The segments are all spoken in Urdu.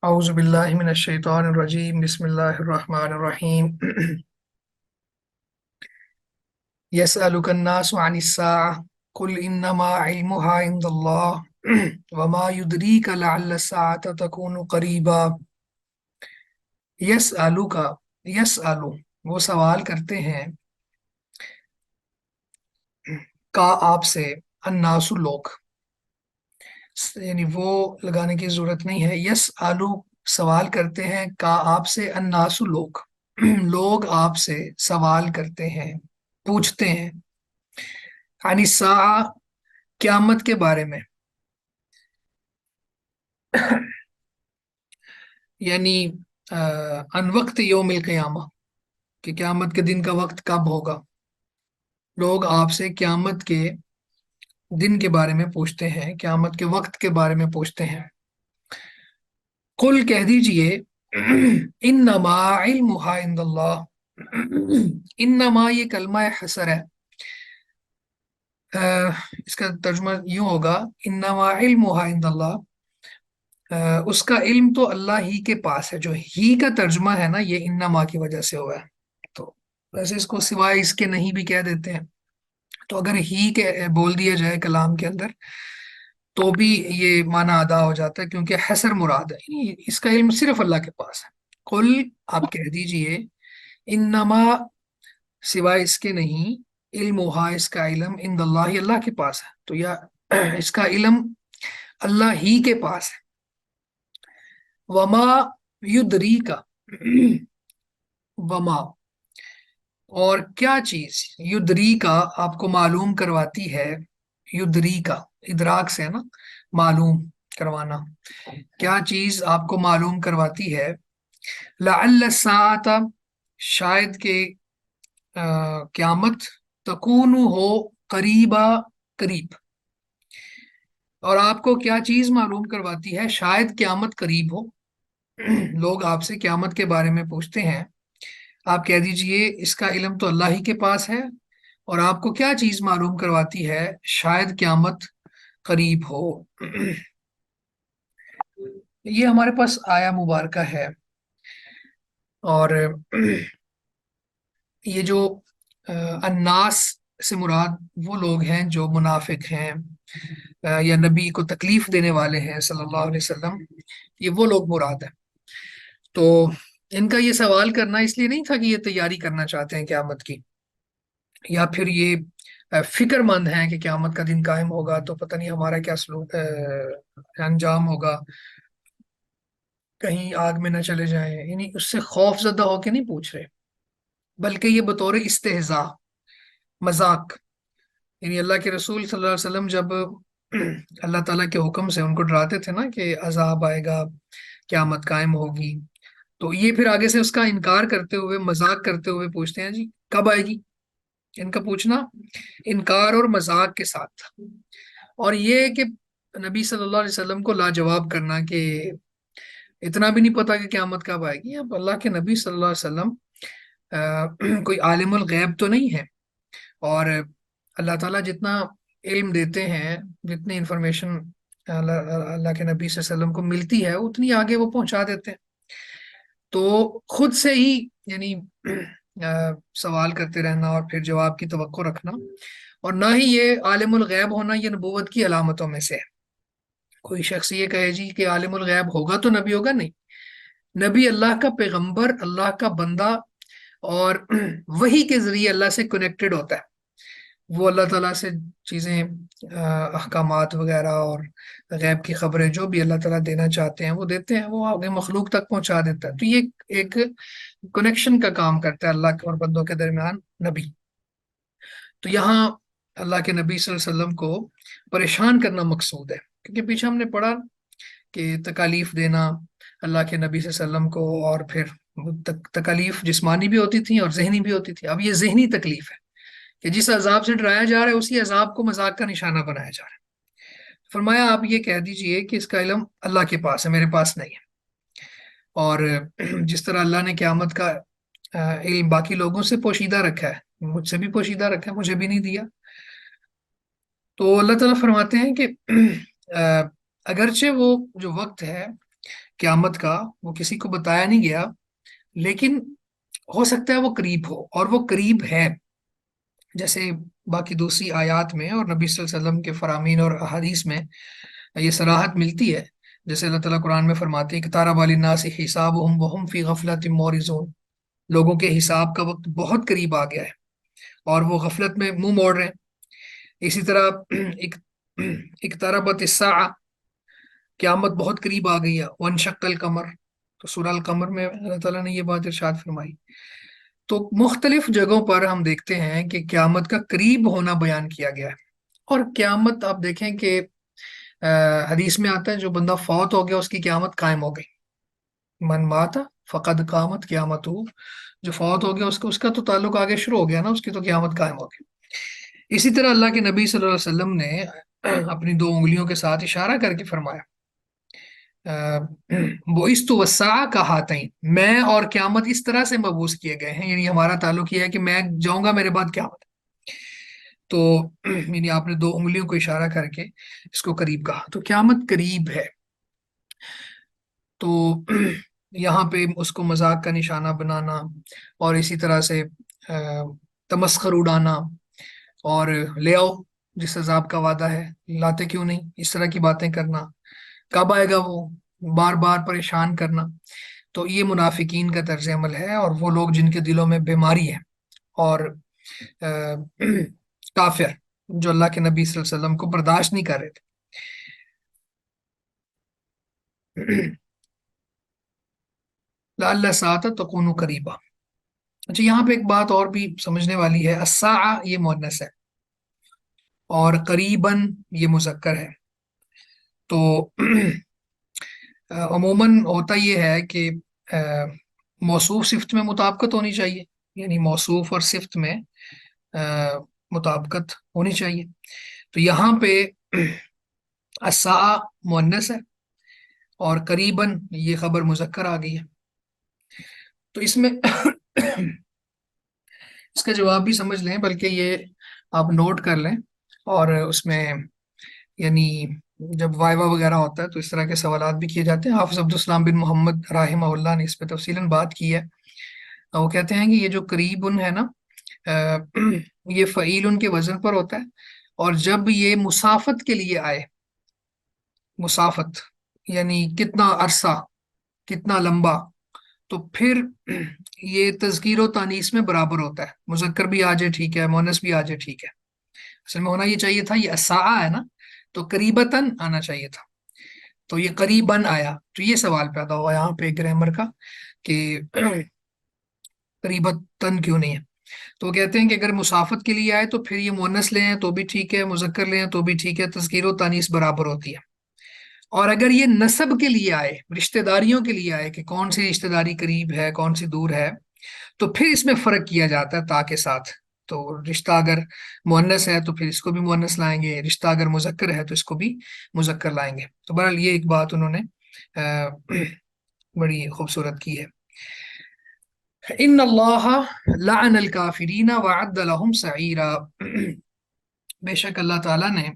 أعوذ بالله من الشيطان الرجيم بسم الله الرحمن الرحيم يسألك الناس عن الساعة قل إنما علمها عند الله وما يدريك لعل الساعة تكون قريبا يسألك يسألو وہ سوال کرتے ہیں کا آپ سے الناس لوگ، یعنی وہ لگانے کی ضرورت نہیں ہے. یس آلو سوال کرتے ہیں کا آپ سے الناس لوگ لوگ آپ سے سوال کرتے ہیں، پوچھتے ہیں عن الساعہ قیامت کے بارے میں. یعنی ان وقت یوم القیامہ، کہ قیامت کے دن کا وقت کب ہوگا. لوگ آپ سے قیامت کے دن کے بارے میں پوچھتے ہیں، قیامت کے وقت کے بارے میں پوچھتے ہیں. قل کہہ دیجئے انما علمها عند اللہ. انما یہ کلمہ حسر ہے. اس کا ترجمہ یوں ہوگا انما علمها عند اللہ. اس کا علم تو اللہ ہی کے پاس ہے. جو ہی کا ترجمہ ہے نا یہ انما کی وجہ سے ہوا ہے. تو ویسے اس کو سوائے اس کے نہیں بھی کہہ دیتے ہیں. تو اگر ہی کے بول دیا جائے کلام کے اندر تو بھی یہ معنی ادا ہو جاتا ہے، کیونکہ حسر مراد ہے، یعنی اس کا علم صرف اللہ کے پاس ہے. قل آپ کہہ دیجئے انما سوائے اس کے نہیں، علم اس کا علم عند اللہ اللہ کے پاس ہے. تو یا اس کا علم اللہ ہی کے پاس ہے. وما یدری کا وما اور کیا چیز یدری کا آپ کو معلوم کرواتی ہے. یدری کا ادراک سے ہے نا، معلوم کروانا. کیا چیز آپ کو معلوم کرواتی ہے لعل الساعۃ شاید کہ قیامت تکون ہو قریبا قریب. اور آپ کو کیا چیز معلوم کرواتی ہے شاید قیامت قریب ہو. لوگ آپ سے قیامت کے بارے میں پوچھتے ہیں، آپ کہہ دیجئے اس کا علم تو اللہ ہی کے پاس ہے، اور آپ کو کیا چیز معلوم کرواتی ہے شاید قیامت قریب ہو. یہ ہمارے پاس آیا مبارکہ ہے. اور یہ جو الناس سے مراد وہ لوگ ہیں جو منافق ہیں یا نبی کو تکلیف دینے والے ہیں صلی اللہ علیہ وسلم، یہ وہ لوگ مراد ہیں. تو ان کا یہ سوال کرنا اس لیے نہیں تھا کہ یہ تیاری کرنا چاہتے ہیں قیامت کی، یا پھر یہ فکر مند ہیں کہ قیامت کا دن قائم ہوگا تو پتہ نہیں ہمارا کیا سلوک انجام ہوگا، کہیں آگ میں نہ چلے جائیں. یعنی اس سے خوف زدہ ہو کے نہیں پوچھ رہے، بلکہ یہ بطور استہزاء، مذاق. یعنی اللہ کے رسول صلی اللہ علیہ وسلم جب اللہ تعالیٰ کے حکم سے ان کو ڈراتے تھے نا کہ عذاب آئے گا، قیامت قائم ہوگی، تو یہ پھر آگے سے اس کا انکار کرتے ہوئے، مذاق کرتے ہوئے پوچھتے ہیں جی کب آئے گی. ان کا پوچھنا انکار اور مذاق کے ساتھ تھا. اور یہ کہ نبی صلی اللہ علیہ وسلم کو لاجواب کرنا کہ اتنا بھی نہیں پتا کہ قیامت کب آئے گی. اب اللہ کے نبی صلی اللہ علیہ وسلم کوئی عالم الغیب تو نہیں ہے، اور اللہ تعالیٰ جتنا علم دیتے ہیں، جتنی انفارمیشن اللہ کے نبی صلی اللہ علیہ وسلم کو ملتی ہے اتنی آگے وہ پہنچا دیتے ہیں. تو خود سے ہی یعنی سوال کرتے رہنا اور پھر جواب کی توقع رکھنا، اور نہ ہی یہ عالم الغیب ہونا یہ نبوت کی علامتوں میں سے ہے. کوئی شخص یہ کہے جی کہ عالم الغیب ہوگا تو نبی ہوگا، نہیں. نبی اللہ کا پیغمبر، اللہ کا بندہ، اور وہی کے ذریعے اللہ سے کنیکٹڈ ہوتا ہے. وہ اللہ تعالیٰ سے چیزیں، احکامات وغیرہ اور غیب کی خبریں جو بھی اللہ تعالیٰ دینا چاہتے ہیں وہ دیتے ہیں، وہ آگے مخلوق تک پہنچا دیتا ہے. تو یہ ایک کنیکشن کا کام کرتا ہے اللہ کے اور بندوں کے درمیان نبی. تو یہاں اللہ کے نبی صلی اللہ علیہ وسلم کو پریشان کرنا مقصود ہے، کیونکہ پیچھے ہم نے پڑھا کہ تکالیف دینا اللہ کے نبی صلی اللہ علیہ وسلم کو، اور پھر تکالیف جسمانی بھی ہوتی تھی اور ذہنی بھی ہوتی تھی. اب یہ ذہنی تکلیف ہے کہ جس عذاب سے ڈرایا جا رہا ہے اسی عذاب کو مذاق کا نشانہ بنایا جا رہا ہے. فرمایا آپ یہ کہہ دیجئے کہ اس کا علم اللہ کے پاس ہے، میرے پاس نہیں ہے. اور جس طرح اللہ نے قیامت کا علم باقی لوگوں سے پوشیدہ رکھا ہے، مجھ سے بھی پوشیدہ رکھا ہے، مجھے بھی نہیں دیا. تو اللہ تعالیٰ فرماتے ہیں کہ اگرچہ وہ جو وقت ہے قیامت کا وہ کسی کو بتایا نہیں گیا، لیکن ہو سکتا ہے وہ قریب ہو، اور وہ قریب ہے، جیسے باقی دوسری آیات میں اور نبی صلی اللہ علیہ وسلم کے فرامین اور احادیث میں یہ صراحت ملتی ہے. جیسے اللہ تعالیٰ قرآن میں فرماتے ہیں کہ تارا الناس حسابهم وهم فی غفلت معرضون، لوگوں کے حساب کا وقت بہت قریب آ گیا ہے اور وہ غفلت میں منہ موڑ رہے ہیں. اسی طرح ایک اقتربت الساعہ، قیامت بہت قریب آ گئی ہے. وانشق القمر، تو سورہ القمر میں اللہ تعالیٰ نے یہ بات ارشاد فرمائی. تو مختلف جگہوں پر ہم دیکھتے ہیں کہ قیامت کا قریب ہونا بیان کیا گیا ہے. اور قیامت آپ دیکھیں کہ حدیث میں آتا ہے جو بندہ فوت ہو گیا اس کی قیامت قائم ہو گئی. من مات فقد قامت قیامت ہو، جو فوت ہو گیا اس کا تو تعلق آگے شروع ہو گیا نا، اس کی تو قیامت قائم ہو گئی. اسی طرح اللہ کے نبی صلی اللہ علیہ وسلم نے اپنی دو انگلیوں کے ساتھ اشارہ کر کے فرمایا بعثت والساعہ کہاتین، میں اور قیامت اس طرح سے مبعوث کیے گئے ہیں، یعنی ہمارا تعلق یہ ہے کہ میں جاؤں گا، میرے بعد قیامت. تو یعنی آپ نے دو انگلیوں کو اشارہ کر کے اس کو قریب کہا، تو قیامت قریب ہے. تو یہاں پہ اس کو مذاق کا نشانہ بنانا اور اسی طرح سے تمسخر اڑانا اور لے آؤ جس عذاب کا وعدہ ہے، لاتے کیوں نہیں، اس طرح کی باتیں کرنا، کب آئے گا وہ، بار بار پریشان کرنا. تو یہ منافقین کا طرز عمل ہے، اور وہ لوگ جن کے دلوں میں بیماری ہے، اور کافر جو اللہ کے نبی صلی اللہ علیہ وسلم کو برداشت نہیں کر رہے تھے. لعل الساعة تكون قریبا. اچھا، یہاں پہ ایک بات اور بھی سمجھنے والی ہے. الساعہ یہ مؤنث ہے اور قریباً یہ مذکر ہے. تو عموماً ہوتا یہ ہے کہ موصوف صفت میں مطابقت ہونی چاہیے، یعنی موصوف اور صفت میں مطابقت ہونی چاہیے. تو یہاں پہ الساعہ مؤنث ہے اور قریباً یہ خبر مذکر آ گئی ہے. تو اس میں اس کا جواب بھی سمجھ لیں، بلکہ یہ آپ نوٹ کر لیں، اور اس میں یعنی جب وائوا وغیرہ ہوتا ہے تو اس طرح کے سوالات بھی کیے جاتے ہیں. حافظ عبدالسلام بن محمد رحمہ اللہ نے اس پہ تفصیلاً بات کی ہے. وہ کہتے ہیں کہ یہ جو قریب ہے نا، یہ فعیل کے وزن پر ہوتا ہے، اور جب یہ مسافت کے لیے آئے، مسافت یعنی کتنا عرصہ، کتنا لمبا، تو پھر یہ تذکیر و تانیث میں برابر ہوتا ہے. مذکر بھی آ جائے ٹھیک ہے، مونس بھی آ جائے ٹھیک ہے. اصل میں ہونا یہ چاہیے تھا، یہ الساعہ ہے نا، تو قریبتاً آنا چاہیے تھا، تو یہ قریباً آیا. تو یہ سوال پیدا ہوا یہاں پہ گرامر کا کہ قریبتاً کیوں نہیں ہے. تو وہ کہتے ہیں کہ اگر مسافت کے لیے آئے تو پھر یہ مونس لے ہیں تو بھی ٹھیک ہے، مذکر لے ہیں تو بھی ٹھیک ہے، تذکیر و تانیث برابر ہوتی ہے. اور اگر یہ نسب کے لیے آئے، رشتہ داریوں کے لیے آئے کہ کون سی رشتہ داری قریب ہے کون سی دور ہے، تو پھر اس میں فرق کیا جاتا ہے تا کے ساتھ. تو رشتہ اگر مؤنث ہے تو پھر اس کو بھی مؤنث لائیں گے، رشتہ اگر مذکر ہے تو اس کو بھی مذکر لائیں گے. تو بہرحال یہ ایک بات انہوں نے بڑی خوبصورت کی ہے. ان اللہ لعن الکافرین وعد لهم سعیرا، بے شک اللہ تعالیٰ نے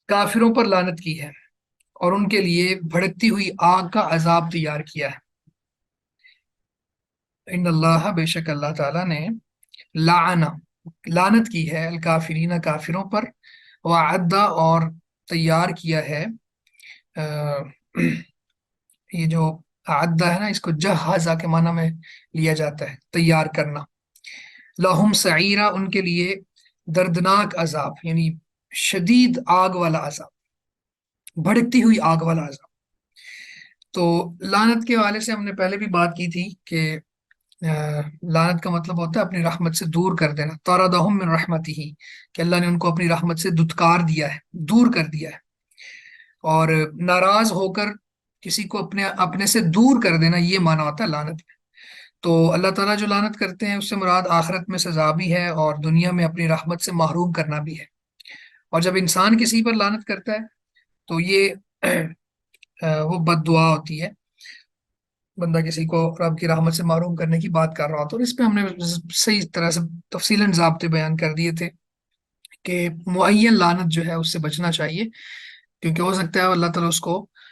کافروں پر لعنت کی ہے اور ان کے لیے بھڑکتی ہوئی آگ کا عذاب تیار کیا ہے. ان اللہ، بے شک اللہ تعالیٰ نے لعن، لعنت کی ہے، الکافرین کافروں پر، وعد اور تیار کیا ہے. یہ جو عدہ ہے نا، اس کو جہازہ کے معنی میں لیا جاتا ہے، تیار کرنا. لہم سعیرہ، ان کے لیے دردناک عذاب، یعنی شدید آگ والا عذاب، بھڑکتی ہوئی آگ والا عذاب. تو لعنت کے حوالے سے ہم نے پہلے بھی بات کی تھی کہ لعنت کا مطلب ہوتا ہے اپنی رحمت سے دور کر دینا. طردہم من رحمتہ، کہ اللہ نے ان کو اپنی رحمت سے دھتکار دیا ہے، دور کر دیا ہے. اور ناراض ہو کر کسی کو اپنے سے دور کر دینا، یہ معنی ہوتا ہے لعنت میں. تو اللہ تعالیٰ جو لعنت کرتے ہیں اس سے مراد آخرت میں سزا بھی ہے اور دنیا میں اپنی رحمت سے محروم کرنا بھی ہے. اور جب انسان کسی پر لعنت کرتا ہے تو یہ وہ بد دعا ہوتی ہے، بندہ کسی کو رب کی رحمت سے محروم کرنے کی بات کر رہا ہوتا ہے. اور اس پہ ہم نے صحیح طرح سے تفصیلاً ضابطے بیان کر دیے تھے کہ معین لعنت جو ہے اس سے بچنا چاہیے، کیونکہ ہو سکتا ہے اللہ تعالیٰ اس کو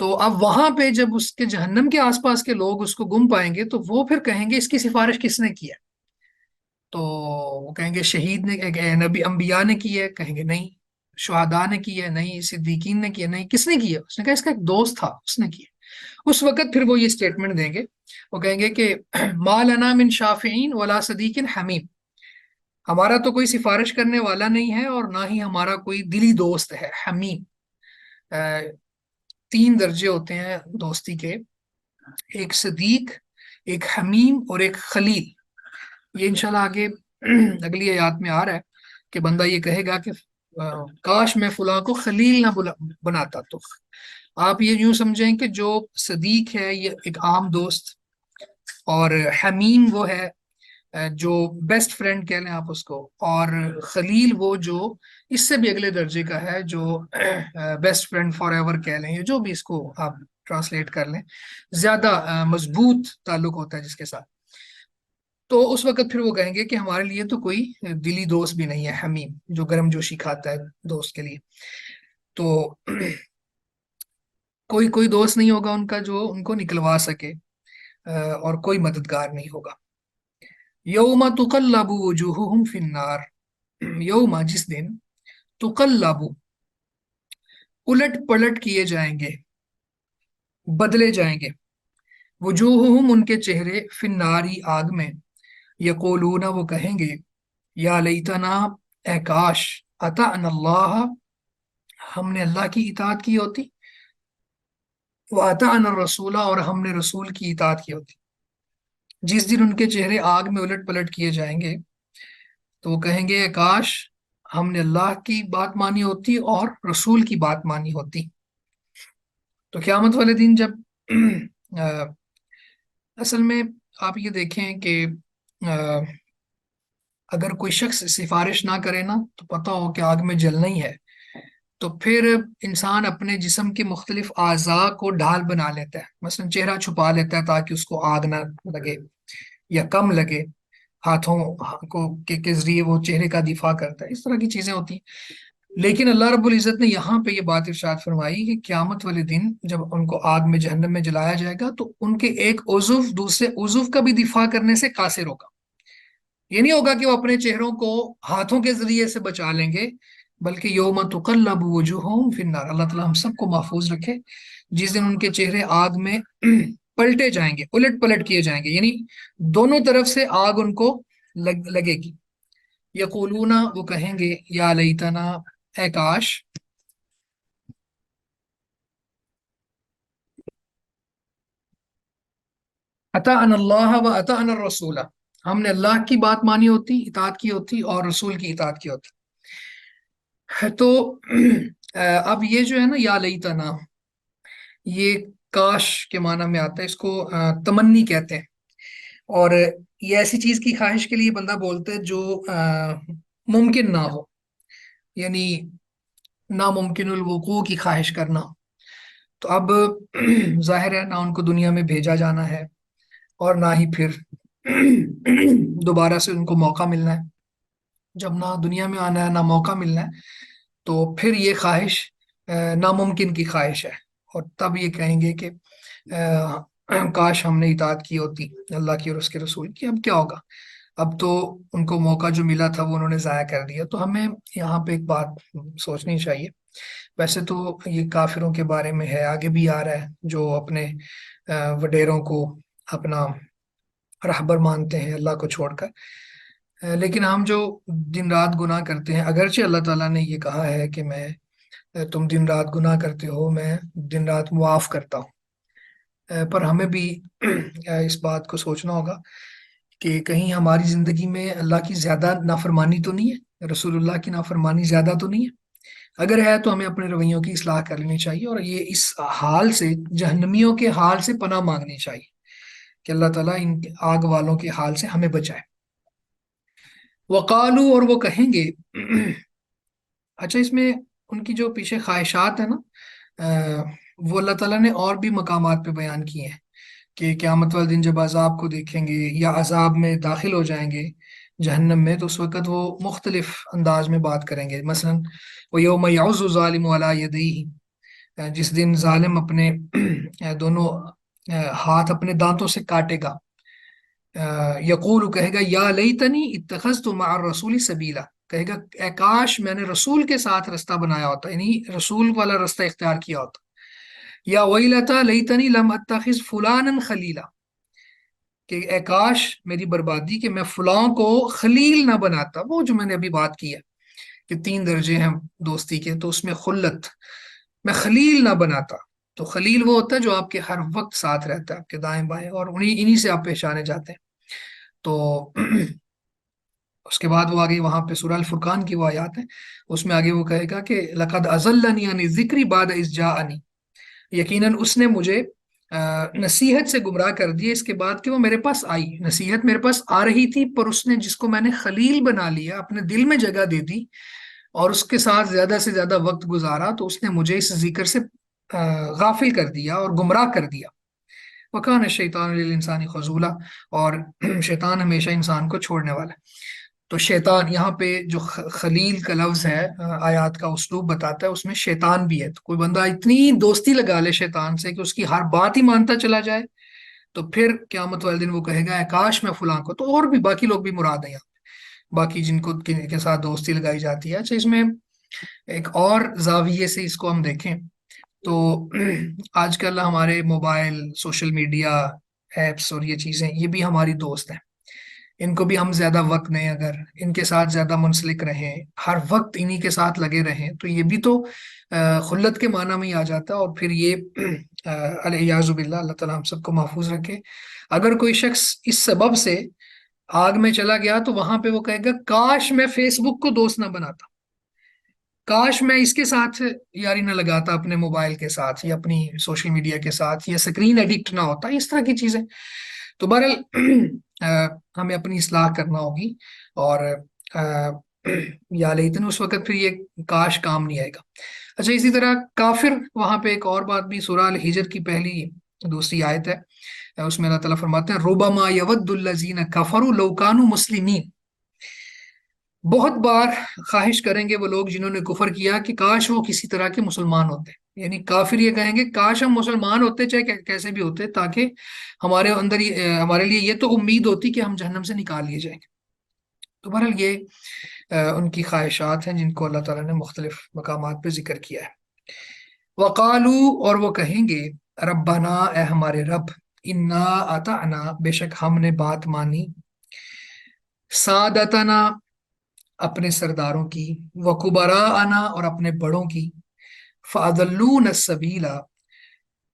تو اب وہاں پہ جب اس کے جہنم کے آس پاس کے لوگ اس کو گم پائیں گے تو وہ پھر کہیں گے اس کی سفارش کس نے کی ہے؟ تو وہ کہیں گے شہید نے، نبی انبیاء نے کی ہے، کہیں گے نہیں، شہداء نے کی ہے نہیں، صدیقین نے کی ہے نہیں، کس نے کی ہے؟ اس نے کہا اس کا ایک دوست تھا اس نے کی ہے۔ اس وقت پھر وہ یہ سٹیٹمنٹ دیں گے، وہ کہیں گے کہ ما لنا من شافعین ولا صدیق حمیم، ہمارا تو کوئی سفارش کرنے والا نہیں ہے اور نہ ہی ہمارا کوئی دلی دوست ہے حمیم۔ تین درجے ہوتے ہیں دوستی کے، ایک صدیق، ایک حمیم اور ایک خلیل۔ یہ انشاءاللہ آگے اگلی آیات میں آ رہا ہے کہ بندہ یہ کہے گا کہ کاش میں فلاں کو خلیل نہ بناتا۔ تو آپ یہ یوں سمجھیں کہ جو صدیق ہے یہ ایک عام دوست، اور حمیم وہ ہے جو بیسٹ فرینڈ کہہ لیں آپ اس کو، اور خلیل وہ جو اس سے بھی اگلے درجے کا ہے، جو بیسٹ فرینڈ فار ایور کہہ لیں، یا جو بھی اس کو آپ ٹرانسلیٹ کر لیں، زیادہ مضبوط تعلق ہوتا ہے جس کے ساتھ۔ تو اس وقت پھر وہ کہیں گے کہ ہمارے لیے تو کوئی دلی دوست بھی نہیں ہے حمیم، جو گرم جوشی کھاتا ہے دوست کے لیے۔ تو کوئی دوست نہیں ہوگا ان کا جو ان کو نکلوا سکے، اور کوئی مددگار نہیں ہوگا۔ یوم تقلب وجوہہم فی النار، یوم جس دن، تقلب الٹ پلٹ کیے جائیں گے، بدلے جائیں گے، وجوہہم ان کے چہرے، فی الناری آگ میں، یقولون وہ کہیں گے، یا لیتنا اے کاش، اطعنا اللہ ہم نے اللہ کی اطاعت کی ہوتی، واطعنا الرسول اور ہم نے رسول کی اطاعت کی ہوتی۔ جس دن ان کے چہرے آگ میں الٹ پلٹ کیے جائیں گے تو وہ کہیں گے کاش ہم نے اللہ کی بات مانی ہوتی اور رسول کی بات مانی ہوتی۔ تو قیامت والے دن جب اصل میں آپ یہ دیکھیں کہ اگر کوئی شخص سفارش نہ کرے نا تو پتہ ہو کہ آگ میں جلنا ہی ہے، تو پھر انسان اپنے جسم کے مختلف اعضاء کو ڈھال بنا لیتا ہے، مثلا چہرہ چھپا لیتا ہے تاکہ اس کو آگ نہ لگے یا کم لگے، ہاتھوں کو کے ذریعے وہ چہرے کا دفاع کرتا ہے، اس طرح کی چیزیں ہوتی ہیں۔ لیکن اللہ رب العزت نے یہاں پہ یہ بات ارشاد فرمائی کہ قیامت والے دن جب ان کو آگ میں جہنم میں جلایا جائے گا تو ان کے ایک عضو دوسرے عضو کا بھی دفاع کرنے سے قاصر ہوگا۔ یہ نہیں ہوگا کہ وہ اپنے چہروں کو ہاتھوں کے ذریعے سے بچا لیں گے، بلکہ یوم تقلب وجوہہم فی النار، اللہ تعالیٰ ہم سب کو محفوظ رکھے، جس دن ان کے چہرے آگ میں پلٹے جائیں گے، الٹ پلٹ کیے جائیں گے، یعنی دونوں طرف سے آگ ان کو لگے گی۔ یقولون وہ کہیں گے، یا لیتنا اے کاش، اطعنا اللہ و اطعنا الرسول، ہم نے اللہ کی بات مانی ہوتی، اطاعت کی ہوتی، اور رسول کی اطاعت کی ہوتی۔ تو اب یہ جو ہے نا یا لیتنا، یہ کاش کے معنی میں آتا ہے، اس کو تمنی کہتے ہیں، اور یہ ایسی چیز کی خواہش کے لیے بندہ بولتا ہے جو ممکن نہ ہو، یعنی ناممکن الوقوع کی خواہش کرنا۔ تو اب ظاہر ہے نہ ان کو دنیا میں بھیجا جانا ہے اور نہ ہی پھر دوبارہ سے ان کو موقع ملنا ہے۔ جب نہ دنیا میں آنا ہے نہ موقع ملنا ہے تو پھر یہ خواہش ناممکن کی خواہش ہے، اور تب یہ کہیں گے کہ کاش ہم نے اطاعت کی ہوتی اللہ کی اور اس کے رسول کی۔ اب کیا ہوگا، اب تو ان کو موقع جو ملا تھا وہ انہوں نے ضائع کر دیا۔ تو ہمیں یہاں پہ ایک بات سوچنی چاہیے، ویسے تو یہ کافروں کے بارے میں ہے، آگے بھی آ رہا ہے، جو اپنے وڈیروں کو اپنا رہبر مانتے ہیں اللہ کو چھوڑ کر، لیکن ہم جو دن رات گناہ کرتے ہیں، اگرچہ اللہ تعالیٰ نے یہ کہا ہے کہ میں تم دن رات گناہ کرتے ہو میں دن رات معاف کرتا ہوں، پر ہمیں بھی اس بات کو سوچنا ہوگا کہ کہیں ہماری زندگی میں اللہ کی زیادہ نافرمانی تو نہیں ہے، رسول اللہ کی نافرمانی زیادہ تو نہیں ہے۔ اگر ہے تو ہمیں اپنے رویوں کی اصلاح کر لینی چاہیے، اور یہ اس حال سے، جہنمیوں کے حال سے پناہ مانگنی چاہیے کہ اللہ تعالیٰ ان آگ والوں کے حال سے ہمیں بچائے۔ وقالو اور وہ کہیں گے، اچھا اس میں ان کی جو پیچھے خواہشات ہیں نا، وہ اللہ تعالیٰ نے اور بھی مقامات پہ بیان کیے ہیں کہ قیامت والے دن جب عذاب کو دیکھیں گے یا عذاب میں داخل ہو جائیں گے جہنم میں، تو اس وقت وہ مختلف انداز میں بات کریں گے، مثلا وَيَوْمَ يَعُضُّ الظَّالِمُ عَلَىٰ يَدَيْهِ، جس دن ظالم اپنے دونوں ہاتھ اپنے دانتوں سے کاٹے گا، یقول کہے گا یا لیتنی اتخذت مع الرسول سبیلا، کہے گا اے کاش میں نے رسول کے ساتھ رستہ بنایا ہوتا، یعنی رسول والا رستہ اختیار کیا ہوتا، یا ویلتا لیتنی لم اتخذ فلانا خلیلا، کہ اے کاش میری بربادی کہ میں فلاں کو خلیل نہ بناتا، وہ جو میں نے ابھی بات کی ہے کہ 3 درجے ہیں دوستی کے، تو اس میں خلت، میں خلیل نہ بناتا۔ تو خلیل وہ ہوتا ہے جو آپ کے ہر وقت ساتھ رہتا ہے، آپ کے دائیں بائیں، اور انہی سے آپ پہچانے جاتے ہیں۔ تو اس کے بعد وہ آگے وہاں پہ سورہ الفرقان کی وہ آیات ہے، اس میں آگے وہ کہے گا کہ لقد اضلنی عن الذکر بعد اذ جاءنی، یقیناً اس نے مجھے نصیحت سے گمراہ کر دیا اس کے بعد کہ وہ میرے پاس آئی، نصیحت میرے پاس آ رہی تھی، پر اس نے جس کو میں نے خلیل بنا لیا، اپنے دل میں جگہ دے دی اور اس کے ساتھ زیادہ سے زیادہ وقت گزارا، تو اس نے مجھے اس ذکر سے غافل کر دیا اور گمراہ کر دیا۔ وَكَانَ الشَّيْطَانُ لِلْإِنسَانِ خَذُولًا، اور شیطان ہمیشہ انسان کو چھوڑنے والا ہے۔ تو شیطان یہاں پہ جو خلیل کا لفظ ہے، آیات کا اسلوب بتاتا ہے، اس میں شیطان بھی ہے۔ تو کوئی بندہ اتنی دوستی لگا لے شیطان سے کہ اس کی ہر بات ہی مانتا چلا جائے، تو پھر قیامت والے دن وہ کہے گا اے کاش میں فلاں کو، تو اور بھی باقی لوگ بھی مراد ہیں یہاں پہ، باقی جن کو کے ساتھ دوستی لگائی جاتی ہے۔ اچھا، اس میں ایک اور زاویے سے اس کو ہم دیکھیں تو آج کل ہمارے موبائل، سوشل میڈیا ایپس اور یہ چیزیں، یہ بھی ہماری دوست ہیں، ان کو بھی ہم زیادہ وقت دیں، اگر ان کے ساتھ زیادہ منسلک رہیں، ہر وقت انہی کے ساتھ لگے رہیں، تو یہ بھی تو خلت کے معنی میں ہی آ جاتا ہے، اور پھر یہ الیاذ باللہ، اللہ تعالیٰ ہم سب کو محفوظ رکھے۔ اگر کوئی شخص اس سبب سے آگ میں چلا گیا تو وہاں پہ وہ کہے گا کاش میں فیس بک کو دوست نہ بناتا، کاش میں اس کے ساتھ یاری نہ لگاتا، اپنے موبائل کے ساتھ یا اپنی سوشل میڈیا کے ساتھ، یا اسکرین ایڈکٹ نہ ہوتا، اس طرح کی چیزیں۔ تو بہرحال ہمیں اپنی اصلاح کرنا ہوگی، اور یا لیکن اس وقت پھر یہ کاش کام نہیں آئے گا۔ اچھا، اسی طرح کافر، وہاں پہ ایک اور بات بھی سورہ الحجر کی پہلی دوسری آیت ہے، اس میں اللہ تعالیٰ فرماتے ہیں ربما یود الذین کفروا لو کانوا مسلمین، بہت بار خواہش کریں گے وہ لوگ جنہوں نے کفر کیا کہ کاش وہ کسی طرح کے مسلمان ہوتے، یعنی کافر یہ کہیں گے کاش ہم مسلمان ہوتے، چاہے کیسے بھی ہوتے، تاکہ ہمارے اندر ہمارے لیے یہ تو امید ہوتی کہ ہم جہنم سے نکال لیے جائیں گے۔ تو بہرحال یہ ان کی خواہشات ہیں جن کو اللہ تعالیٰ نے مختلف مقامات پہ ذکر کیا ہے۔ وقالو، اور وہ کہیں گے ربنا، اے ہمارے رب، انا اطعنا، بے شک ہم نے بات مانی، سادتنا، اپنے سرداروں کی، وکبراءنا، اور اپنے بڑوں کی، فاضلون السبیلا،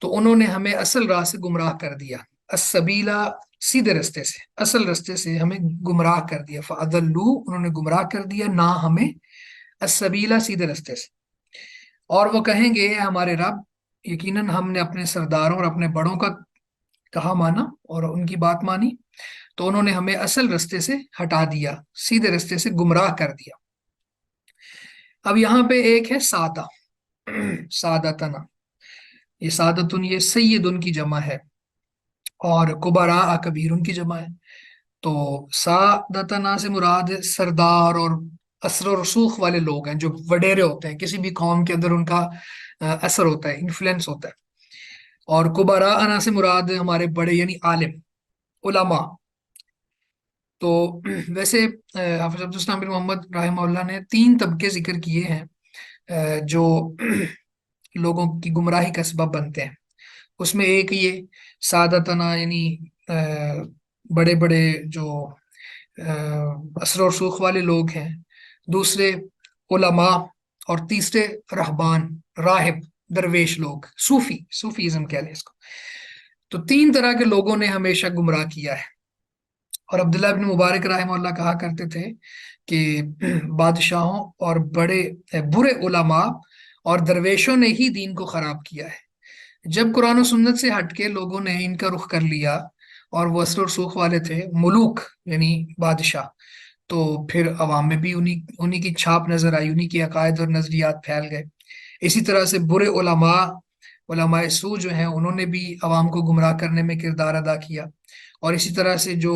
تو انہوں نے ہمیں اصل راہ سے گمراہ کر دیا، السبیلا، سیدھے رستے سے، اصل رستے سے ہمیں گمراہ کر دیا، فاضلوا، انہوں نے گمراہ کر دیا نہ ہمیں، السبیلا، سیدھے رستے سے۔ اور وہ کہیں گے اے ہمارے رب، یقیناً ہم نے اپنے سرداروں اور اپنے بڑوں کا کہا مانا اور ان کی بات مانی، تو انہوں نے ہمیں اصل رستے سے ہٹا دیا، سیدھے رستے سے گمراہ کر دیا۔ اب یہاں پہ ایک ہے سادہ، سادتنا، یہ سادتن، یہ سیدن کی جمع ہے، اور کبراء، کبیرن کی جمع ہے۔ تو سادتنا سے مراد سردار اور اثر و رسوخ والے لوگ ہیں، جو وڈیرے ہوتے ہیں، کسی بھی قوم کے اندر ان کا اثر ہوتا ہے، انفلوئنس ہوتا ہے۔ اور کبراء سے مراد ہمارے بڑے، یعنی عالم، علماء۔ تو ویسے حافظ عبدالسلام بن محمد رحمہ اللہ نے 3 طبقے ذکر کیے ہیں جو لوگوں کی گمراہی کا سبب بنتے ہیں۔ اس میں ایک یہ سادتنا، یعنی بڑے بڑے جو اثر و رسوخ والے لوگ ہیں، دوسرے علماء، اور تیسرے رہبان، راہب، درویش لوگ، صوفیزم کہہ لیں اس کو۔ تو 3 طرح کے لوگوں نے ہمیشہ گمراہ کیا ہے۔ اور عبداللہ ابن مبارک رحمہ اللہ کہا کرتے تھے کہ بادشاہوں اور برے علماء اور درویشوں نے ہی دین کو خراب کیا ہے۔ جب قرآن و سنت سے ہٹ کے لوگوں نے ان کا رخ کر لیا، اور وہ اثر و رسوخ والے تھے، ملوک یعنی بادشاہ، تو پھر عوام میں بھی انہی کی چھاپ نظر آئی، انہی کے عقائد اور نظریات پھیل گئے۔ اسی طرح سے برے علماء سو جو ہیں، انہوں نے بھی عوام کو گمراہ کرنے میں کردار ادا کیا۔ اور اسی طرح سے جو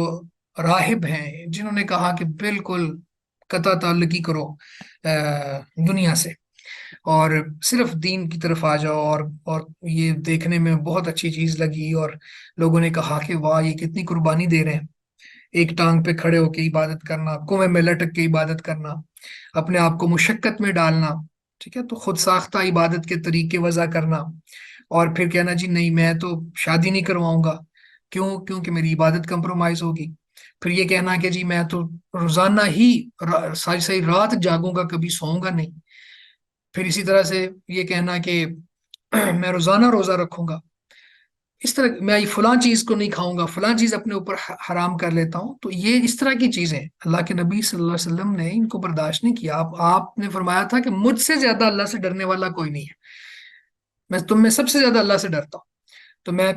راہب ہیں، جنہوں نے کہا کہ بالکل قطع تعلقی کرو دنیا سے، اور صرف دین کی طرف آ جاؤ، اور یہ دیکھنے میں بہت اچھی چیز لگی، اور لوگوں نے کہا کہ واہ یہ کتنی قربانی دے رہے ہیں، ایک ٹانگ پہ کھڑے ہو کے عبادت کرنا، کنویں میں لٹک کے عبادت کرنا، اپنے آپ کو مشقت میں ڈالنا، ٹھیک ہے، تو خود ساختہ عبادت کے طریقے وضع کرنا، اور پھر کہنا جی نہیں میں تو شادی نہیں کرواؤں گا، کیونکہ میری عبادت کمپرومائز ہوگی، پھر یہ کہنا کہ جی میں تو روزانہ ہی ساری ساری رات جاگوں گا، کبھی سوؤں گا نہیں، پھر اسی طرح سے یہ کہنا کہ میں روزانہ روزہ رکھوں گا، اس طرح میں یہ فلاں چیز کو نہیں کھاؤں گا، فلاں چیز اپنے اوپر حرام کر لیتا ہوں، تو یہ اس طرح کی چیزیں اللہ کے نبی صلی اللہ علیہ وسلم نے ان کو برداشت نہیں کیا۔ آپ نے فرمایا تھا کہ مجھ سے زیادہ اللہ سے ڈرنے والا کوئی نہیں ہے، میں تم میں سب سے زیادہ اللہ سے ڈرتا ہوں، تو میں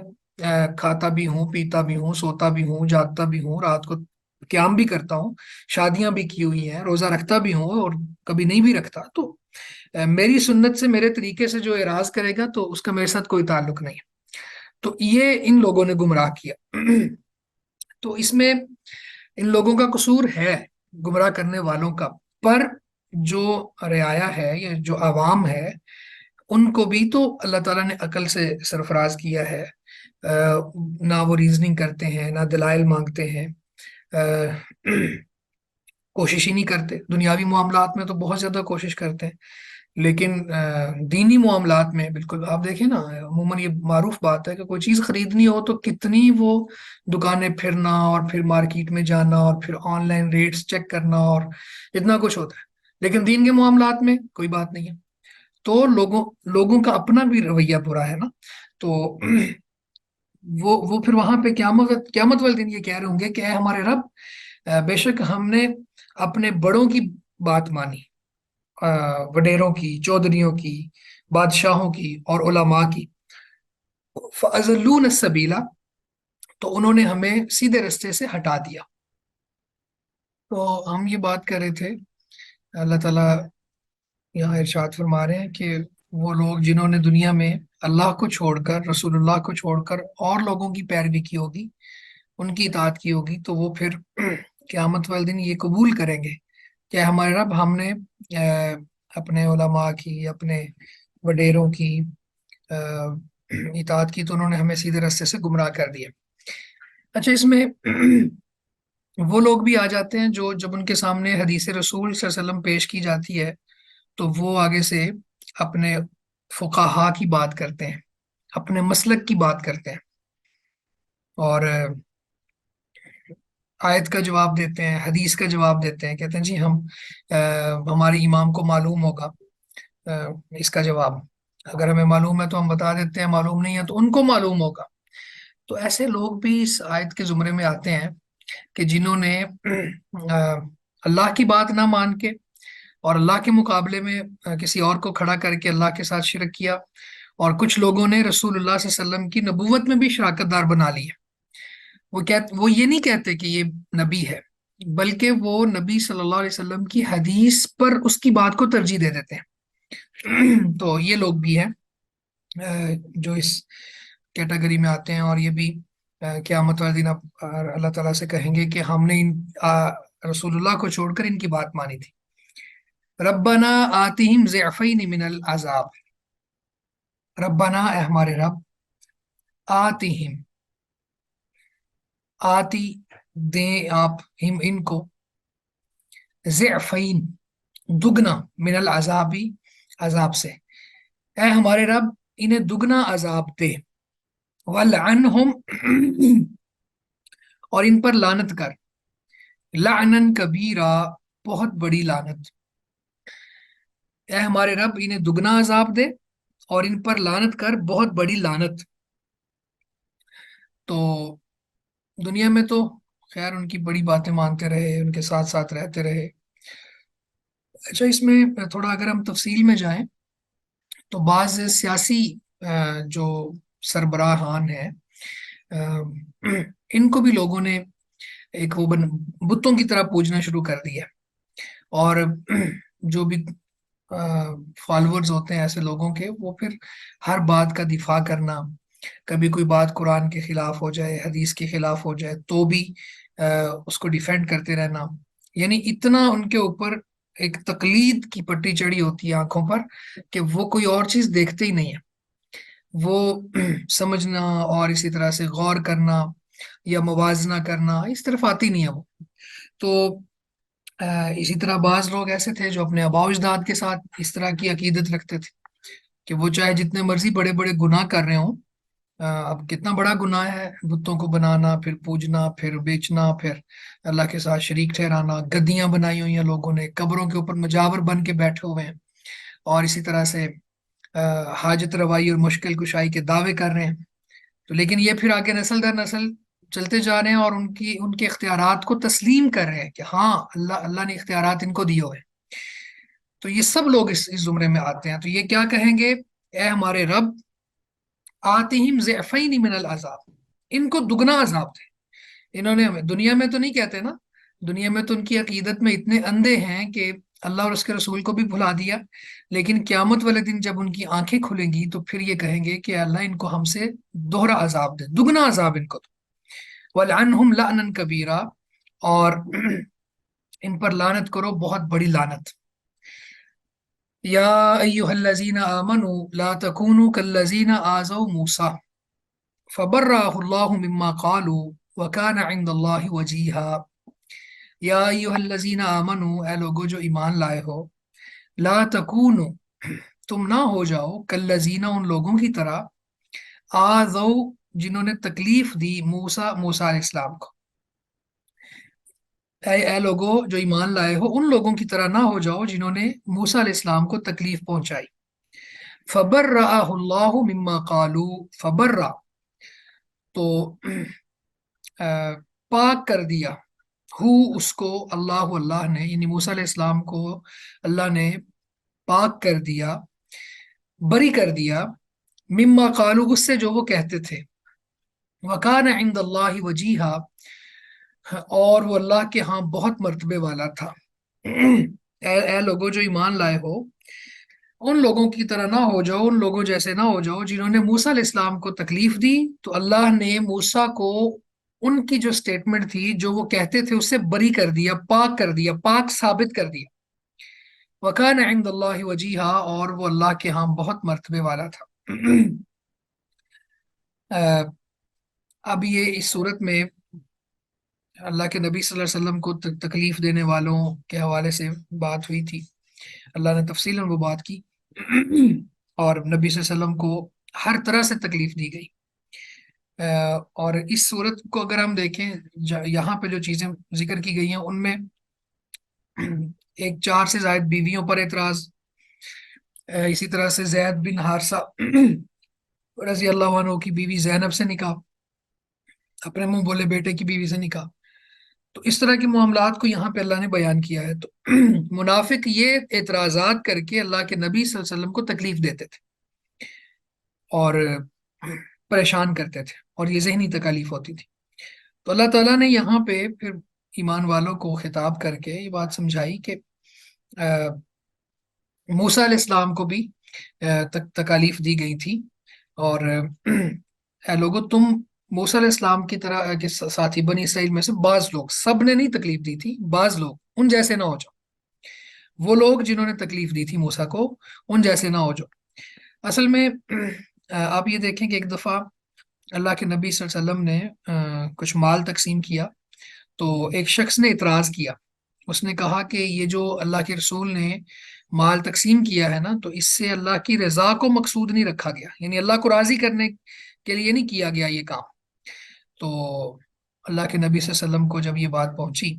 کھاتا بھی ہوں، پیتا بھی ہوں، سوتا بھی ہوں، جاگتا بھی ہوں، رات کو قیام بھی کرتا ہوں، شادیاں بھی کی ہوئی ہیں، روزہ رکھتا بھی ہوں اور کبھی نہیں بھی رکھتا، تو میری سنت سے، میرے طریقے سے جو اعراض کرے گا تو اس کا میرے ساتھ کوئی تعلق نہیں ہے۔ تو یہ ان لوگوں نے گمراہ کیا۔ تو اس میں ان لوگوں کا قصور ہے، گمراہ کرنے والوں کا، پر جو رعایا ہے یا جو عوام ہے ان کو بھی تو اللہ تعالیٰ نے عقل سے سرفراز کیا ہے، نہ وہ ریزننگ کرتے ہیں، نہ دلائل مانگتے ہیں، کوشش ہی نہیں کرتے، دنیاوی معاملات میں تو بہت زیادہ کوشش کرتے ہیں، لیکن دینی معاملات میں بالکل آپ دیکھیں نا، عموماً یہ معروف بات ہے کہ کوئی چیز خریدنی ہو تو کتنی وہ دکانیں پھرنا، اور پھر مارکیٹ میں جانا، اور پھر آن لائن ریٹس چیک کرنا، اور اتنا کچھ ہوتا ہے، لیکن دین کے معاملات میں کوئی بات نہیں ہے، تو لوگوں کا اپنا بھی رویہ برا ہے نا، تو وہ پھر وہاں پہ قیامت والے دن یہ کہہ رہے ہوں گے کہ اے ہمارے رب، بے شک ہم نے اپنے بڑوں کی بات مانی، وڈیروں کی، چودھریوں کی، بادشاہوں کی اور علماء کی، فَأَزَلُّونَ السَّبِيلَ، تو انہوں نے ہمیں سیدھے رستے سے ہٹا دیا۔ تو ہم یہ بات کر رہے تھے، اللہ تعالیٰ یہاں ارشاد فرما رہے ہیں کہ وہ لوگ جنہوں نے دنیا میں اللہ کو چھوڑ کر، رسول اللہ کو چھوڑ کر اور لوگوں کی پیروی کی ہوگی، ان کی اطاعت کی ہوگی، تو وہ پھر قیامت والے دن یہ قبول کریں گے کہ ہمارے رب، ہم نے اپنے علماء کی، اپنے وڈیروں کی اطاعت کی تو انہوں نے ہمیں سیدھے راستے سے گمراہ کر دیا۔ اچھا، اس میں وہ لوگ بھی آ جاتے ہیں جو جب ان کے سامنے حدیث رسول صلی اللہ علیہ وسلم پیش کی جاتی ہے تو وہ آگے سے اپنے فقہا کی بات کرتے ہیں، اپنے مسلک کی بات کرتے ہیں، اور آیت کا جواب دیتے ہیں، حدیث کا جواب دیتے ہیں، کہتے ہیں جی ہمارے امام کو معلوم ہوگا اس کا جواب، اگر ہمیں معلوم ہے تو ہم بتا دیتے ہیں، معلوم نہیں ہے تو ان کو معلوم ہوگا۔ تو ایسے لوگ بھی اس آیت کے زمرے میں آتے ہیں کہ جنہوں نے اللہ کی بات نہ مان کے اور اللہ کے مقابلے میں کسی اور کو کھڑا کر کے اللہ کے ساتھ شرک کیا، اور کچھ لوگوں نے رسول اللہ صلی اللہ علیہ وسلم کی نبوت میں بھی شراکت دار بنا لی ہے۔ وہ یہ نہیں کہتے کہ یہ نبی ہے، بلکہ وہ نبی صلی اللہ علیہ وسلم کی حدیث پر اس کی بات کو ترجیح دے دیتے ہیں۔ تو یہ لوگ بھی ہیں جو اس کیٹیگری میں آتے ہیں، اور یہ بھی قیامت والے دن اللہ تعالیٰ سے کہیں گے کہ ہم نے رسول اللہ کو چھوڑ کر ان کی بات مانی تھی۔ ربنا آتihim ضعفین من العذاب، ربنا اے ہمارے رب، آتihim، آتی دیں آپ، ہم ان کو، ضعفین دگنا، من العذابی عذاب سے، اے ہمارے رب انہیں دگنا عذاب دے، والعنہم اور ان پر لعنت کر، لعنن کبیرہ بہت بڑی لعنت، اے ہمارے رب انہیں دگنا عذاب دے اور ان پر لعنت کر بہت بڑی لعنت۔ تو دنیا میں تو خیر ان کی بڑی باتیں مانتے رہے، ان کے ساتھ ساتھ رہتے رہے۔ اچھا، اس میں تھوڑا اگر ہم تفصیل میں جائیں تو بعض سیاسی جو سربراہان ہیں، ان کو بھی لوگوں نے ایک وہ بتوں کی طرح پوجنا شروع کر دیا، اور جو بھی فالوورز ہوتے ہیں ایسے لوگوں کے، وہ پھر ہر بات کا دفاع کرنا، کبھی کوئی بات قرآن کے خلاف ہو جائے، حدیث کے خلاف ہو جائے تو بھی اس کو ڈیفینڈ کرتے رہنا، یعنی اتنا ان کے اوپر ایک تقلید کی پٹی چڑھی ہوتی ہے آنکھوں پر کہ وہ کوئی اور چیز دیکھتے ہی نہیں ہے. وہ سمجھنا اور اسی طرح سے غور کرنا یا موازنہ کرنا اس طرف آتی نہیں ہے وہ. تو اسی طرح بعض لوگ ایسے تھے جو اپنے آباء و اجداد کے ساتھ اس طرح کی عقیدت رکھتے تھے کہ وہ چاہے جتنے مرضی بڑے بڑے گناہ کر رہے ہوں. اب کتنا بڑا گناہ ہے بتوں کو بنانا، پھر پوجنا، پھر بیچنا، پھر اللہ کے ساتھ شریک ٹھہرانا، گدیاں بنائی ہوئی ہیں لوگوں نے، قبروں کے اوپر مجاور بن کے بیٹھے ہوئے ہیں، اور اسی طرح سے حاجت روائی اور مشکل کشائی کے دعوے کر رہے ہیں. تو لیکن یہ پھر آگے نسل در نسل چلتے جا رہے ہیں اور ان کے اختیارات کو تسلیم کر رہے ہیں کہ ہاں اللہ نے اختیارات ان کو دیے ہوئے ہیں. تو یہ سب لوگ اس زمرے میں آتے ہیں. تو یہ کیا کہیں گے؟ اے ہمارے رب، آتہم ضعفین من العذاب، ان کو دگنا عذاب دے. انہوں نے دنیا میں تو نہیں کہتے نا، دنیا میں تو ان کی عقیدت میں اتنے اندھے ہیں کہ اللہ اور اس کے رسول کو بھی بھلا دیا، لیکن قیامت والے دن جب ان کی آنکھیں کھلیں گی تو پھر یہ کہیں گے کہ اللہ ان کو ہم سے دوہرا عذاب دے، دگنا عذاب ان کو دو. وَلْعَنْهُمْ لَعْنًا كَبِيرًا، اور ان پر لعنت کرو، بہت بڑی لعنت. یا ایہا الذین آمنوا لا تکونوا کالذین آذوا موسیٰ فبرأہ اللہ مما قالوا وکان عند اللہ وجیہا. یا ایہا الذین آمنوا، اے لوگو جو ایمان لائے ہو، لا تکونوا، تم نہ ہو جاؤ، کالذین، ان لوگوں کی طرح، آذوا، جنہوں نے تکلیف دی، موسیٰ علیہ السلام کو. اے لوگو جو ایمان لائے ہو، ان لوگوں کی طرح نہ ہو جاؤ جنہوں نے موسیٰ علیہ السلام کو تکلیف پہنچائی. فبرأہ اللہ مما قالوا، فبرأ، تو پاک کر دیا، اس کو، اللہ نے، یعنی موسیٰ علیہ السلام کو اللہ نے پاک کر دیا، بری کر دیا، مما قالوا، اس سے جو وہ کہتے تھے، وکان عند اللہ وجیہا، اور وہ اللہ کے ہاں بہت مرتبے والا تھا. اے لوگوں جو ایمان لائے ہو، ان لوگوں کی طرح نہ ہو جاؤ، ان لوگوں جیسے نہ ہو جاؤ جنہوں نے موسیٰ علیہ السلام کو تکلیف دی. تو اللہ نے موسیٰ کو ان کی جو سٹیٹمنٹ تھی، جو وہ کہتے تھے، اس سے بری کر دیا، پاک کر دیا، پاک ثابت کر دیا. وَكَانَ عِندَ اللَّهِ وَجِيهًا، اور وہ اللہ کے ہاں بہت مرتبے والا تھا. اب یہ اس صورت میں اللہ کے نبی صلی اللہ علیہ وسلم کو تکلیف دینے والوں کے حوالے سے بات ہوئی تھی. اللہ نے تفصیلاً وہ بات کی اور نبی صلی اللہ علیہ وسلم کو ہر طرح سے تکلیف دی گئی. اور اس صورت کو اگر ہم دیکھیں، یہاں پہ جو چیزیں ذکر کی گئی ہیں ان میں ایک 4 سے زائد بیویوں پر اعتراض، اسی طرح سے زید بن حارثہ رضی اللہ عنہ کی بیوی زینب سے نکاح، اپنے منہ بولے بیٹے کی بیوی سے نکاح. تو اس طرح کے معاملات کو یہاں پہ اللہ نے بیان کیا ہے. تو منافق یہ اعتراضات کر کے اللہ کے نبی صلی اللہ علیہ وسلم کو تکلیف دیتے تھے اور پریشان کرتے تھے، اور یہ ذہنی تکالیف ہوتی تھی. تو اللہ تعالیٰ نے یہاں پہ پھر ایمان والوں کو خطاب کر کے یہ بات سمجھائی کہ موسیٰ علیہ السلام کو بھی تکالیف دی گئی تھی، اور اے لوگو، تم موسیٰ علیہ السلام کی طرح کے ساتھی بنی اسرائیل میں سے بعض لوگ، سب نے نہیں تکلیف دی تھی، بعض لوگ ان جیسے نہ ہو جاؤ. وہ لوگ جنہوں نے تکلیف دی تھی موسیٰ کو، ان جیسے نہ ہو جاؤ. اصل میں آپ یہ دیکھیں کہ ایک دفعہ اللہ کے نبی صلی اللہ علیہ وسلم نے کچھ مال تقسیم کیا، تو ایک شخص نے اعتراض کیا. اس نے کہا کہ یہ جو اللہ کے رسول نے مال تقسیم کیا ہے نا، تو اس سے اللہ کی رضا کو مقصود نہیں رکھا گیا، یعنی اللہ کو راضی کرنے کے لیے نہیں کیا گیا یہ کام. تو اللہ کے نبی صلی اللہ علیہ وسلم کو جب یہ بات پہنچی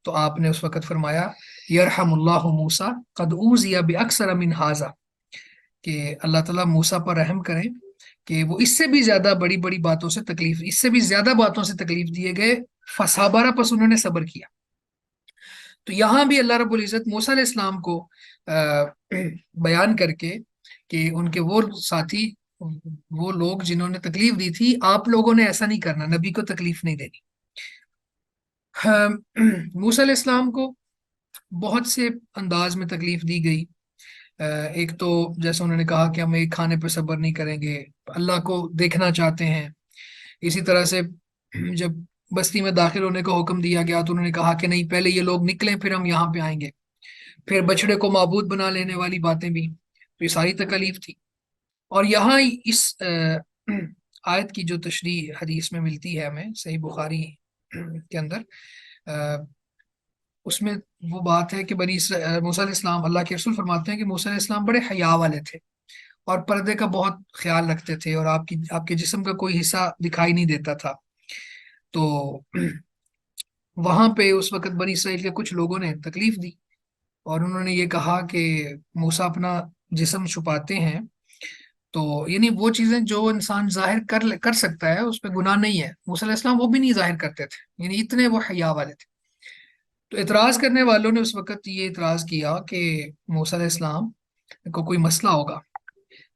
تو آپ نے اس وقت فرمایا، یرحم اللہ موسیٰ قد اوذی باکثر من ھذا، کہ اللہ تعالیٰ موسیٰ پر رحم کریں کہ وہ اس سے بھی زیادہ بڑی بڑی باتوں سے تکلیف، اس سے بھی زیادہ باتوں سے تکلیف دیے گئے، فصبر، پس انہوں نے صبر کیا. تو یہاں بھی اللہ رب العزت موسیٰ علیہ السلام کو بیان کر کے کہ ان کے وہ ساتھی، وہ لوگ جنہوں نے تکلیف دی تھی، آپ لوگوں نے ایسا نہیں کرنا، نبی کو تکلیف نہیں دینی. موسیٰ علیہ السلام کو بہت سے انداز میں تکلیف دی گئی. ایک تو جیسے انہوں نے کہا کہ ہم ایک کھانے پہ صبر نہیں کریں گے، اللہ کو دیکھنا چاہتے ہیں. اسی طرح سے جب بستی میں داخل ہونے کا حکم دیا گیا تو انہوں نے کہا کہ نہیں، پہلے یہ لوگ نکلیں پھر ہم یہاں پہ آئیں گے. پھر بچڑے کو معبود بنا لینے والی باتیں بھی، تو یہ ساری تکالیف تھی۔ اور یہاں اس آیت کی جو تشریح حدیث میں ملتی ہے ہمیں صحیح بخاری کے اندر، اس میں وہ بات ہے کہ موسیٰ علیہ السلام، اللہ کے رسول فرماتے ہیں کہ موسیٰ علیہ السلام بڑے حیا والے تھے اور پردے کا بہت خیال رکھتے تھے، اور آپ کے جسم کا کوئی حصہ دکھائی نہیں دیتا تھا۔ تو وہاں پہ اس وقت بنی اسرائیل کے کچھ لوگوں نے تکلیف دی، اور انہوں نے یہ کہا کہ موسیٰ اپنا جسم چھپاتے ہیں، تو یعنی وہ چیزیں جو انسان ظاہر کر سکتا ہے اس پہ گناہ نہیں ہے، موسیٰ علیہ السلام وہ بھی نہیں ظاہر کرتے تھے، یعنی اتنے وہ حیا والے تھے۔ تو اعتراض کرنے والوں نے اس وقت یہ اعتراض کیا کہ موسیٰ علیہ السلام کو کوئی مسئلہ ہوگا،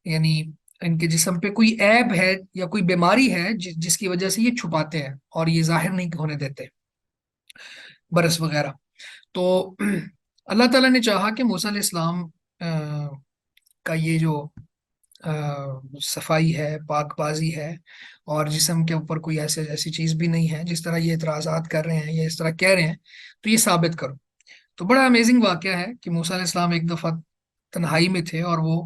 یعنی ان کے جسم پہ کوئی عیب ہے یا کوئی بیماری ہے جس کی وجہ سے یہ چھپاتے ہیں اور یہ ظاہر نہیں ہونے دیتے، برس وغیرہ۔ تو اللہ تعالیٰ نے چاہا کہ موسیٰ علیہ السلام کا یہ جو صفائی ہے، پاک بازی ہے، اور جسم کے اوپر کوئی ایسی چیز بھی نہیں ہے جس طرح یہ اعتراضات کر رہے ہیں یا اس طرح کہہ رہے ہیں، تو یہ ثابت کرو۔ تو بڑا امیزنگ واقعہ ہے کہ موسیٰ علیہ السلام ایک دفعہ تنہائی میں تھے، اور وہ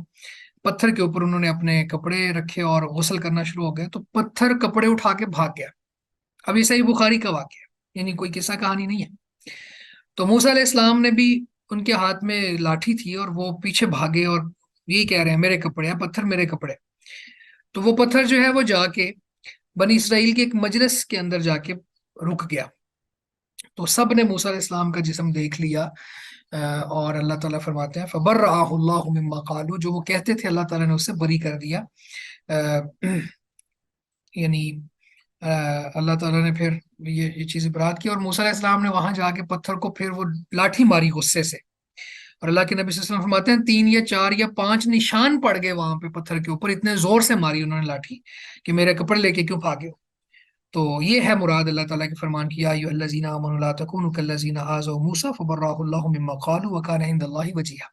پتھر کے اوپر انہوں نے اپنے کپڑے رکھے اور غسل کرنا شروع ہو گئے، تو پتھر کپڑے اٹھا کے بھاگ گیا۔ اب یہ صحیح بخاری کا واقعہ ہے، یعنی کوئی قصہ کہانی نہیں ہے۔ تو موسیٰ علیہ السلام نے بھی، ان کے ہاتھ میں لاٹھی تھی اور وہ پیچھے بھاگے اور یہی کہہ رہے ہیں میرے کپڑے ہیں، پتھر میرے کپڑے۔ تو وہ پتھر جو ہے وہ جا کے بنی اسرائیل کے ایک مجلس کے اندر جا کے رک گیا، تو سب نے موسیٰ علیہ السلام کا جسم دیکھ لیا، اور اللہ تعالیٰ فرماتے ہیں فَبَرَّأَهُ اللَّهُ مِمَّا قَالُوا، جو وہ کہتے تھے اللہ تعالیٰ نے اس سے بری کر دیا۔ یعنی اللہ تعالیٰ نے پھر یہ چیز برات کی، اور موسیٰ علیہ السلام نے وہاں جا کے پتھر کو پھر وہ لاٹھی ماری غصے سے، اور اللہ کے نبی صلی اللہ علیہ وسلم فرماتے ہیں 3 یا 4 یا 5 نشان پڑ گئے وہاں پہ پتھر کے اوپر، اتنے زور سے ماری انہوں نے لاٹھی کہ میرے کپڑے لے کے کیوں بھاگے ہو۔ تو یہ ہے مراد اللہ تعالیٰ کے فرمان کی یا ایھا الذین آمنوا لا تکونوا کالذین آذوا موسیٰ فبرأہ اللہ مما قالوا وکان عند اللہ وجیہا۔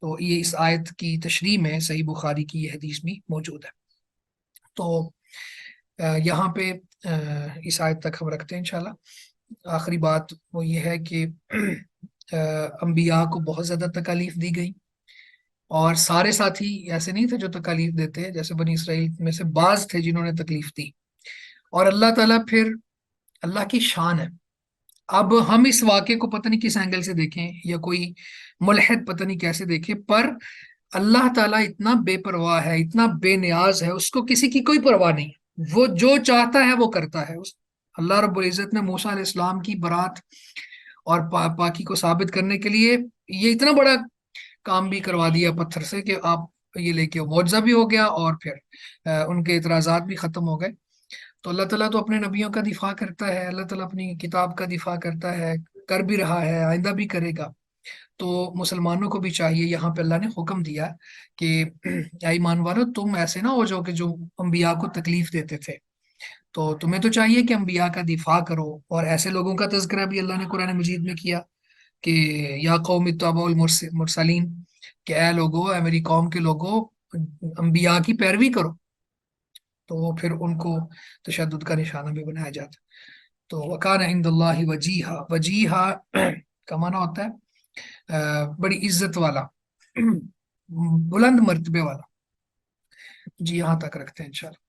تو یہ اس آیت کی تشریح میں صحیح بخاری کی یہ حدیث بھی موجود ہے۔ تو یہاں پہ اس آیت تک ہم رکھتے ہیں انشاءاللہ۔ آخری بات وہ یہ ہے کہ انبیاء کو بہت زیادہ تکالیف دی گئی، اور سارے ساتھی ایسے نہیں تھے جو تکالیف دیتے، جیسے بنی اسرائیل میں سے بعض تھے جنہوں نے تکلیف دی، اور اللہ تعالیٰ پھر اللہ کی شان ہے۔ اب ہم اس واقعے کو پتہ نہیں کس اینگل سے دیکھیں، یا کوئی ملحد پتہ نہیں کیسے دیکھے، پر اللہ تعالیٰ اتنا بے پرواہ ہے، اتنا بے نیاز ہے، اس کو کسی کی کوئی پرواہ نہیں، وہ جو چاہتا ہے وہ کرتا ہے۔ اللہ رب العزت نے موسیٰ علیہ السلام کی برات اور پاکی کو ثابت کرنے کے لیے یہ اتنا بڑا کام بھی کروا دیا پتھر سے کہ آپ یہ لے کے معجزہ بھی ہو گیا، اور پھر ان کے اعتراضات بھی ختم ہو گئے۔ تو اللہ تعالیٰ تو اپنے نبیوں کا دفاع کرتا ہے، اللہ تعالیٰ اپنی کتاب کا دفاع کرتا ہے، کر بھی رہا ہے، آئندہ بھی کرے گا۔ تو مسلمانوں کو بھی چاہیے، یہاں پہ اللہ نے حکم دیا کہ اے ایمان والو تم ایسے نہ ہو جو کہ جو انبیاء کو تکلیف دیتے تھے، تو تمہیں تو چاہیے کہ انبیاء کا دفاع کرو۔ اور ایسے لوگوں کا تذکرہ بھی اللہ نے قرآن مجید میں کیا کہ یا قوم اتبعوا المرسلین، کہ اے لوگو، اے میری قوم کے لوگو، انبیاء کی پیروی کرو۔ تو وہ پھر ان کو تشدد کا نشانہ بھی بنایا جاتا۔ تو وکان عند اللہ وجیہا، وجیہا کا معنی ہوتا ہے بڑی عزت والا، بلند مرتبے والا۔ جی یہاں تک رکھتے ہیں انشاءاللہ۔